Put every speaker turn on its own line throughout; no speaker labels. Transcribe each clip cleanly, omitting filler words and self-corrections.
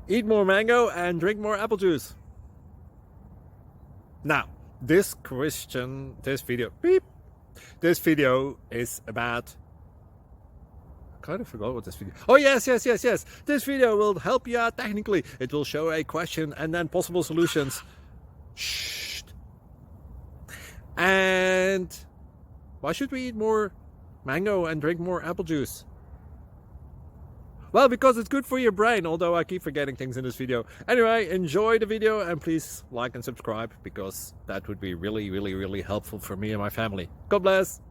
Eat more mango and drink more apple juice. Now, this video is about, I kind of forgot what this video. Oh, yes. This video will help you out technically. It will show a question and then possible solutions. Shh. And why should we eat more mango and drink more apple juice? Well, because it's good for your brain, although I keep forgetting things in this video. Anyway, enjoy the video and please like and subscribe, because that would be really helpful for me and my family. God bless!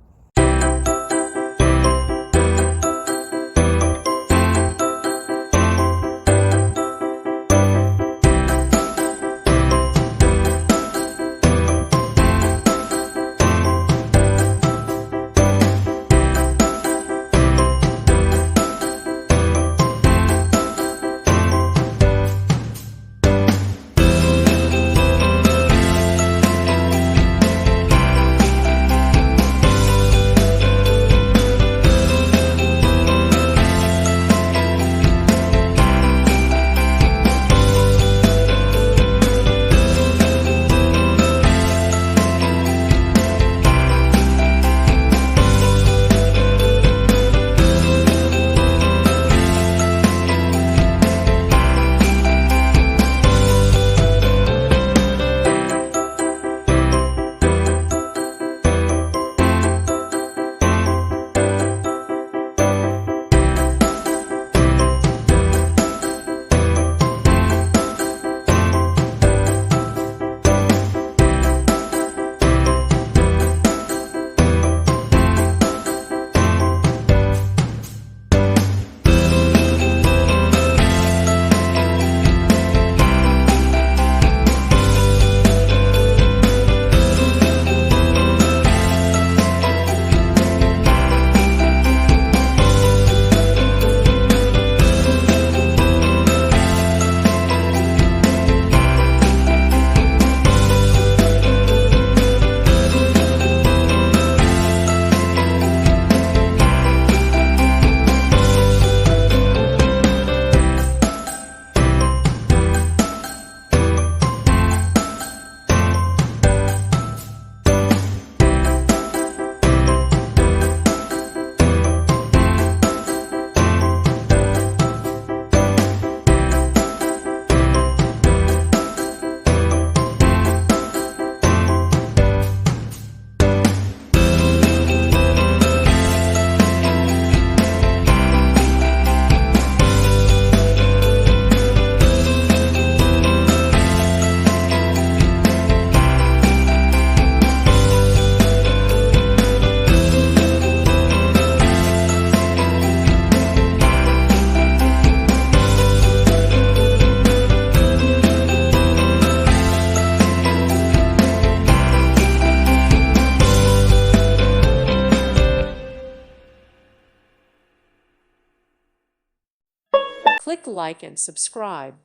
Click like and subscribe.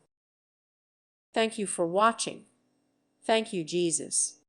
Thank you for watching. Thank you, Jesus.